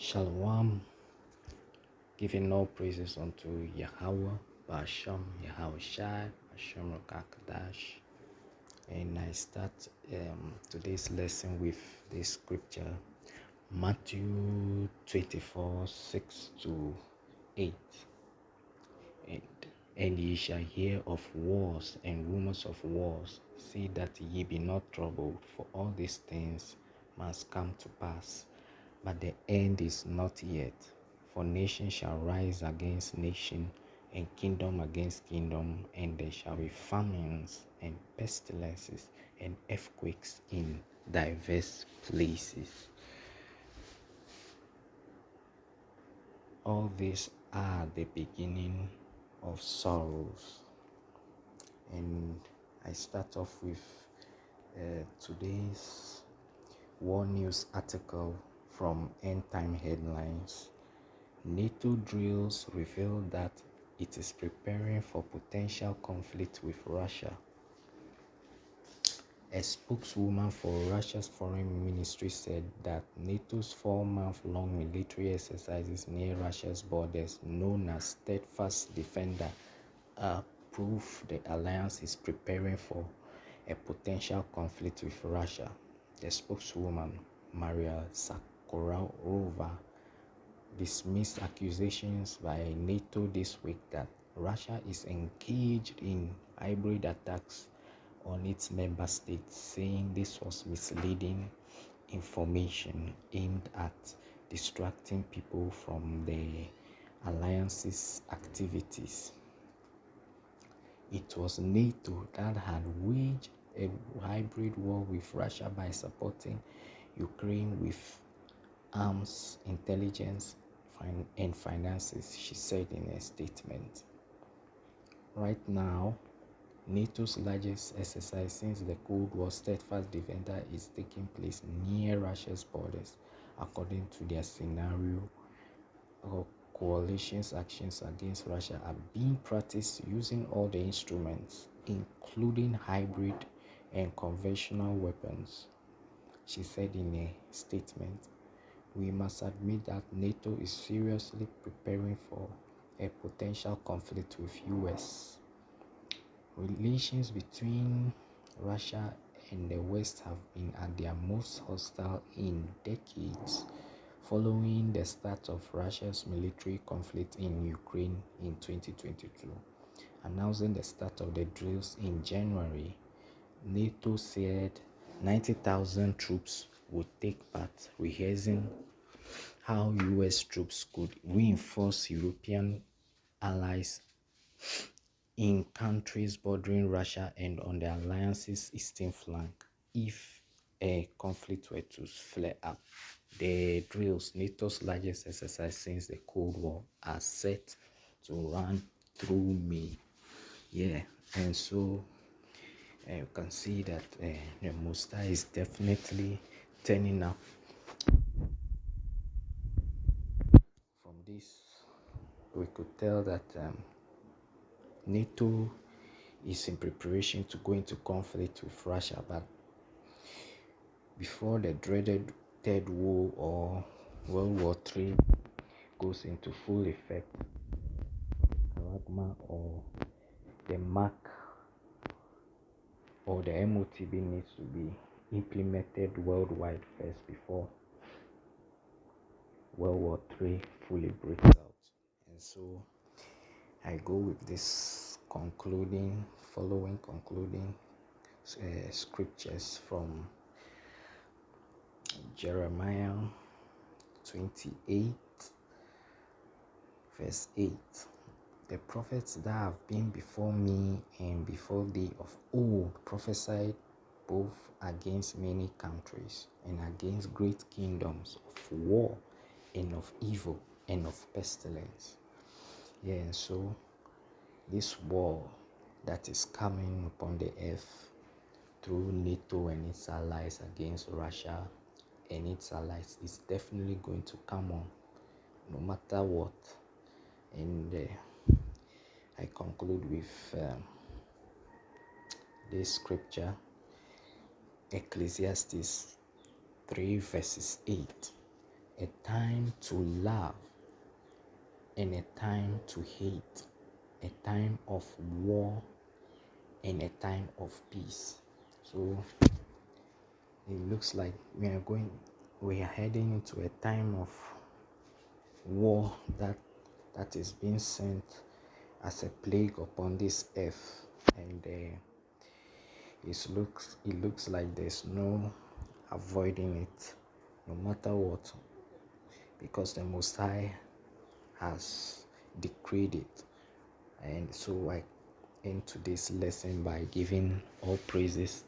Shalom, giving all praises unto Yahweh, Basham, Yahushai, Basham Rokakadash. And I start today's lesson with this scripture, Matthew 24, 6 to 8. And ye shall hear of wars and rumors of wars. See that ye be not troubled, for all these things must come to pass. But the end is not yet. For nation shall rise against nation, and kingdom against kingdom, and there shall be famines and pestilences and earthquakes in diverse places. All these are the beginning of sorrows. And I start off with today's war news article from End Time Headlines. Nato drills reveal that it is preparing for potential conflict with Russia. A spokeswoman for Russia's foreign ministry said that NATO's 4-month-long military exercises near Russia's borders, known as Steadfast Defender, prove the alliance is preparing for a potential conflict with Russia. The spokeswoman, Maria Zakharova, dismissed accusations by NATO this week that Russia is engaged in hybrid attacks on its member states, saying this was misleading information aimed at distracting people from the alliance's activities. It was NATO that had waged a hybrid war with Russia by supporting Ukraine with arms, intelligence, and finances, she said in a statement. Right now, NATO's largest exercise since the Cold War, Steadfast Defender, is taking place near Russia's borders. According to their scenario, coalition's actions against Russia are being practiced using all the instruments, including hybrid and conventional weapons, she said in a statement. We must admit that NATO is seriously preparing for a potential conflict with US. Relations between Russia and the West have been at their most hostile in decades, following the start of Russia's military conflict in Ukraine in 2022. Announcing the start of the drills in January, NATO said 90,000 troops would take part, rehearsing how US troops could reinforce European allies in countries bordering Russia and on the alliance's eastern flank if a conflict were to flare up. The drills, NATO's largest exercise since the Cold War, are set to run through May. And so you can see that the muster is definitely turning up. From this, we could tell that NATO is in preparation to go into conflict with Russia, but before the dreaded Third War or World War III goes into full effect, Pragma or the MAC or the MOTB needs to be implemented worldwide first before World War III fully breaks out. And so I go with this following concluding scriptures from Jeremiah 28 verse 8. The prophets that have been before me and before thee of old prophesied both against many countries and against great kingdoms of war and of evil and of pestilence. And so this war that is coming upon the earth through NATO and its allies against Russia and its allies is definitely going to come on no matter what. And I conclude with this scripture, Ecclesiastes 3 verses 8. a time to love and a time to hate, a time of war and a time of peace. So it looks like we are heading into a time of war that is being sent as a plague upon this earth, and it looks like there's no avoiding it, no matter what, because the Most High has decreed it. And so I end today's lesson by giving all praises,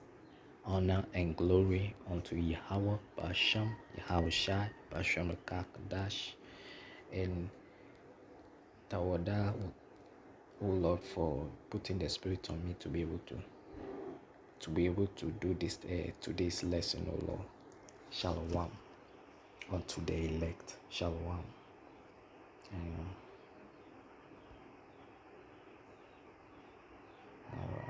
honor, and glory unto Yahweh, Basham, Yahushai, Basham Kakadash, and Tawada, O Lord, for putting the Spirit on me to be able to do this today's lesson, O Lord. Shalom unto the elect. Shalom. All right.